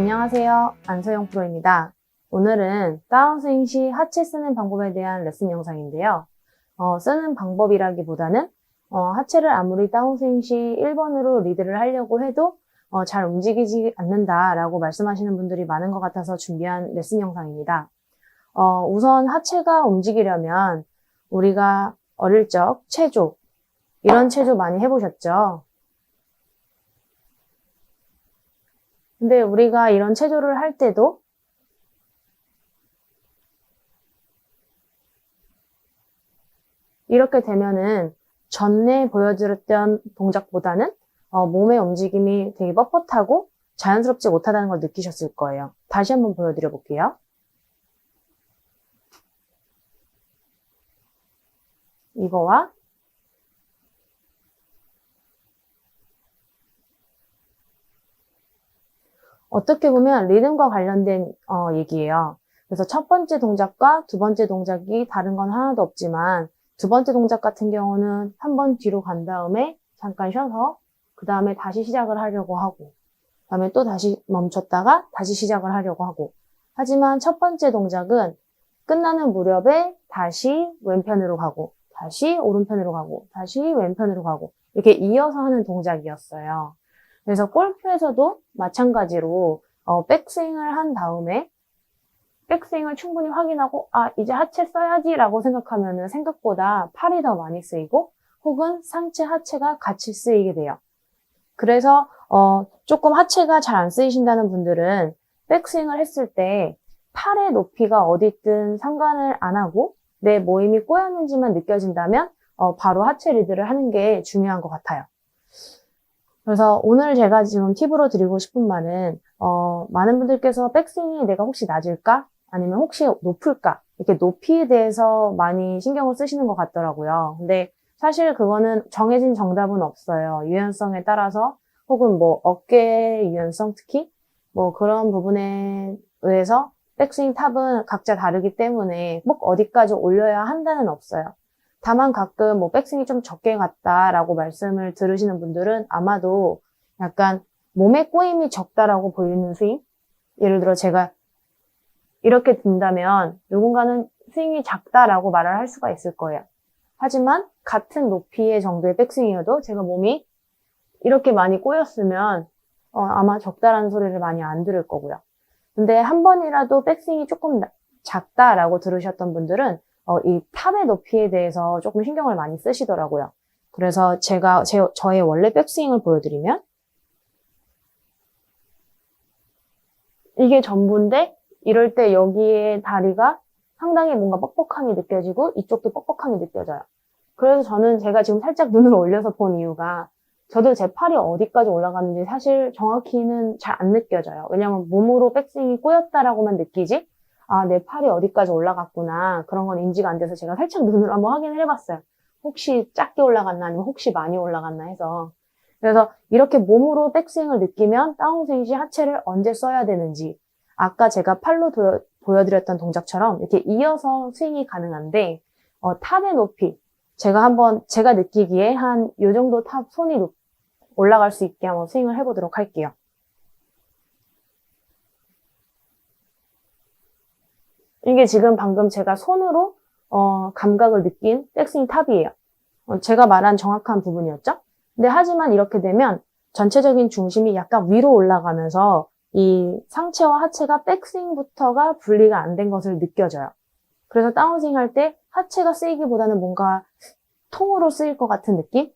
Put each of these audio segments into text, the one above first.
안녕하세요. 안서영 프로입니다. 오늘은 다운스윙 시 하체 쓰는 방법에 대한 레슨 영상인데요. 쓰는 방법이라기보다는 하체를 아무리 다운스윙 시 1번으로 리드를 하려고 해도 잘 움직이지 않는다라고 말씀하시는 분들이 많은 것 같아서 준비한 레슨 영상입니다. 우선 하체가 움직이려면 우리가 어릴 적 체조, 이런 체조 많이 해보셨죠? 근데 우리가 이런 체조를 할 때도 이렇게 되면은 전에 보여드렸던 동작보다는 몸의 움직임이 되게 뻣뻣하고 자연스럽지 못하다는 걸 느끼셨을 거예요. 다시 한번 보여드려 볼게요. 이거와 어떻게 보면 리듬과 관련된 얘기예요. 그래서 첫 번째 동작과 두 번째 동작이 다른 건 하나도 없지만 두 번째 동작 같은 경우는 한 번 뒤로 간 다음에 잠깐 쉬어서 그 다음에 다시 시작을 하려고 하고 그 다음에 또 다시 멈췄다가 다시 시작을 하려고 하고 하지만 첫 번째 동작은 끝나는 무렵에 다시 왼편으로 가고 다시 오른편으로 가고 다시 왼편으로 가고 이렇게 이어서 하는 동작이었어요. 그래서 골프에서도 마찬가지로 백스윙을 한 다음에 백스윙을 충분히 확인하고 이제 하체 써야지 라고 생각하면 생각보다 팔이 더 많이 쓰이고 혹은 상체 하체가 같이 쓰이게 돼요. 그래서 조금 하체가 잘 안 쓰이신다는 분들은 백스윙을 했을 때 팔의 높이가 어디든 상관을 안 하고 내 모임이 꼬였는지만 느껴진다면 바로 하체 리드를 하는 게 중요한 것 같아요. 그래서 오늘 제가 지금 팁으로 드리고 싶은 말은 많은 분들께서 백스윙이 내가 혹시 낮을까? 아니면 혹시 높을까? 이렇게 높이에 대해서 많이 신경을 쓰시는 것 같더라고요. 근데 사실 그거는 정해진 정답은 없어요. 유연성에 따라서 혹은 뭐 어깨 유연성 특히 뭐 그런 부분에 의해서 백스윙 탑은 각자 다르기 때문에 꼭 어디까지 올려야 한다는 없어요. 다만 가끔 뭐 백스윙이 좀 적게 갔다라고 말씀을 들으시는 분들은 아마도 약간 몸의 꼬임이 적다라고 보이는 스윙? 예를 들어 제가 이렇게 든다면 누군가는 스윙이 작다라고 말을 할 수가 있을 거예요. 하지만 같은 높이의 정도의 백스윙이어도 제가 몸이 이렇게 많이 꼬였으면 아마 적다라는 소리를 많이 안 들을 거고요. 근데 한 번이라도 백스윙이 조금 작다라고 들으셨던 분들은 이 탑의 높이에 대해서 조금 신경을 많이 쓰시더라고요. 그래서 제가 저의 원래 백스윙을 보여드리면 이게 전부인데 이럴 때 여기에 다리가 상당히 뭔가 뻑뻑함이 느껴지고 이쪽도 뻑뻑함이 느껴져요. 그래서 저는 제가 지금 살짝 눈을 올려서 본 이유가 저도 제 팔이 어디까지 올라가는지 사실 정확히는 잘 안 느껴져요. 왜냐면 몸으로 백스윙이 꼬였다라고만 느끼지 내 팔이 어디까지 올라갔구나 그런 건 인지가 안 돼서 제가 살짝 눈으로 한번 확인을 해봤어요. 혹시 작게 올라갔나 아니면 혹시 많이 올라갔나 해서 그래서 이렇게 몸으로 백스윙을 느끼면 다운스윙 시 하체를 언제 써야 되는지 아까 제가 팔로 보여드렸던 동작처럼 이렇게 이어서 스윙이 가능한데 탑의 높이 제가 느끼기에 한 요 정도 탑 손이 올라갈 수 있게 한번 스윙을 해보도록 할게요. 이게 지금 방금 제가 손으로 감각을 느낀 백스윙 탑이에요. 제가 말한 정확한 부분이었죠? 근데 하지만 이렇게 되면 전체적인 중심이 약간 위로 올라가면서 이 상체와 하체가 백스윙부터가 분리가 안 된 것을 느껴져요. 그래서 다운스윙 할 때 하체가 쓰이기보다는 뭔가 통으로 쓰일 것 같은 느낌?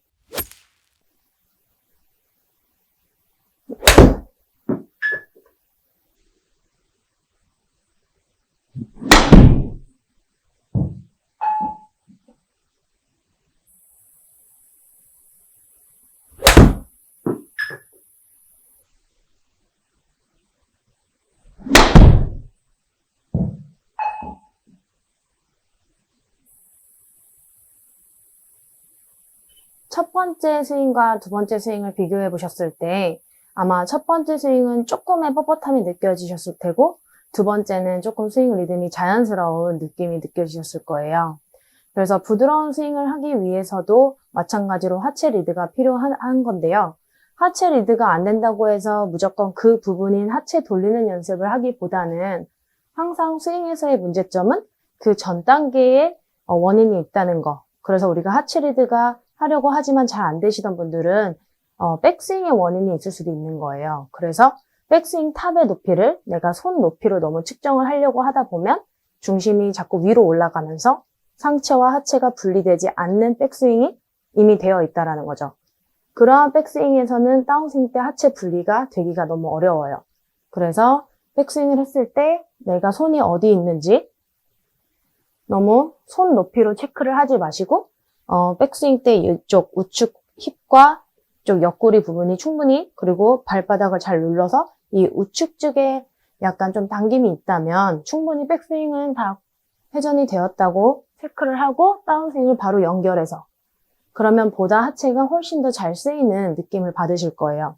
첫 번째 스윙과 두 번째 스윙을 비교해 보셨을 때 아마 첫 번째 스윙은 조금의 뻣뻣함이 느껴지셨을 테고 두 번째는 조금 스윙 리듬이 자연스러운 느낌이 느껴지셨을 거예요. 그래서 부드러운 스윙을 하기 위해서도 마찬가지로 하체 리드가 필요한 건데요. 하체 리드가 안 된다고 해서 무조건 그 부분인 하체 돌리는 연습을 하기보다는 항상 스윙에서의 문제점은 그 전 단계에 원인이 있다는 거. 그래서 우리가 하체 리드가 하려고 하지만 잘 안 되시던 분들은 백스윙의 원인이 있을 수도 있는 거예요. 그래서 백스윙 탑의 높이를 내가 손 높이로 너무 측정을 하려고 하다 보면 중심이 자꾸 위로 올라가면서 상체와 하체가 분리되지 않는 백스윙이 이미 되어 있다는 거죠. 그러한 백스윙에서는 다운스윙 때 하체 분리가 되기가 너무 어려워요. 그래서 백스윙을 했을 때 내가 손이 어디 있는지 너무 손 높이로 체크를 하지 마시고 백스윙 때 이쪽 우측 힙과 이쪽 옆구리 부분이 충분히 그리고 발바닥을 잘 눌러서 이 우측 쪽에 약간 좀 당김이 있다면 충분히 백스윙은 다 회전이 되었다고 체크를 하고 다운스윙을 바로 연결해서 그러면 보다 하체가 훨씬 더 잘 쓰이는 느낌을 받으실 거예요.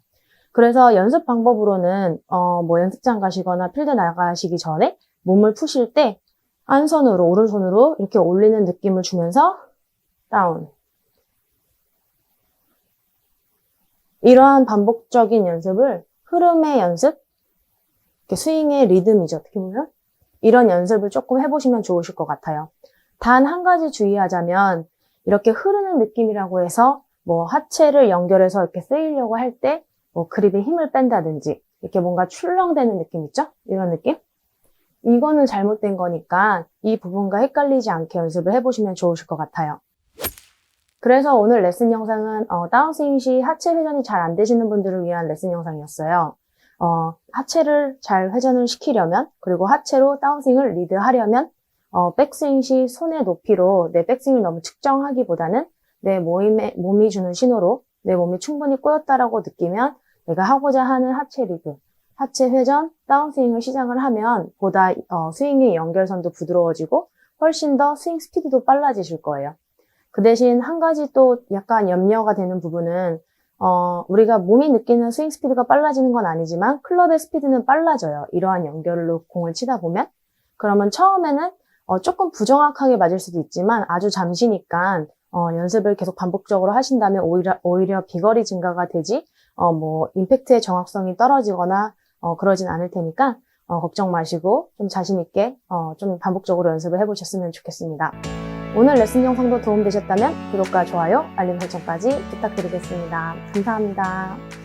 그래서 연습 방법으로는 뭐 연습장 가시거나 필드 나가시기 전에 몸을 푸실 때 한 손으로 오른손으로 이렇게 올리는 느낌을 주면서 다운. 이러한 반복적인 연습을 흐름의 연습, 이렇게 스윙의 리듬이죠. 어떻게 보면 이런 연습을 조금 해보시면 좋으실 것 같아요. 단 한 가지 주의하자면 이렇게 흐르는 느낌이라고 해서 뭐 하체를 연결해서 이렇게 쓰이려고 할 때 뭐 그립에 힘을 뺀다든지 이렇게 뭔가 출렁대는 느낌 있죠? 이런 느낌? 이거는 잘못된 거니까 이 부분과 헷갈리지 않게 연습을 해보시면 좋으실 것 같아요. 그래서 오늘 레슨 영상은 다운스윙 시 하체 회전이 잘 안 되시는 분들을 위한 레슨 영상이었어요. 하체를 잘 회전을 시키려면 그리고 하체로 다운스윙을 리드하려면 백스윙 시 손의 높이로 내 백스윙을 너무 측정하기보다는 내 몸이 주는 신호로 내 몸이 충분히 꼬였다라고 느끼면 내가 하고자 하는 하체 리드, 하체 회전, 다운스윙을 시작을 하면 보다 스윙의 연결선도 부드러워지고 훨씬 더 스윙 스피드도 빨라지실 거예요. 그 대신 한 가지 또 약간 염려가 되는 부분은 우리가 몸이 느끼는 스윙 스피드가 빨라지는 건 아니지만 클럽의 스피드는 빨라져요. 이러한 연결로 공을 치다 보면. 그러면 처음에는 조금 부정확하게 맞을 수도 있지만 아주 잠시니까 연습을 계속 반복적으로 하신다면 오히려 비거리 증가가 되지 뭐 임팩트의 정확성이 떨어지거나 그러진 않을 테니까 걱정 마시고 좀 자신 있게 좀 반복적으로 연습을 해보셨으면 좋겠습니다. 오늘 레슨 영상도 도움되셨다면 구독과 좋아요, 알림 설정까지 부탁드리겠습니다. 감사합니다.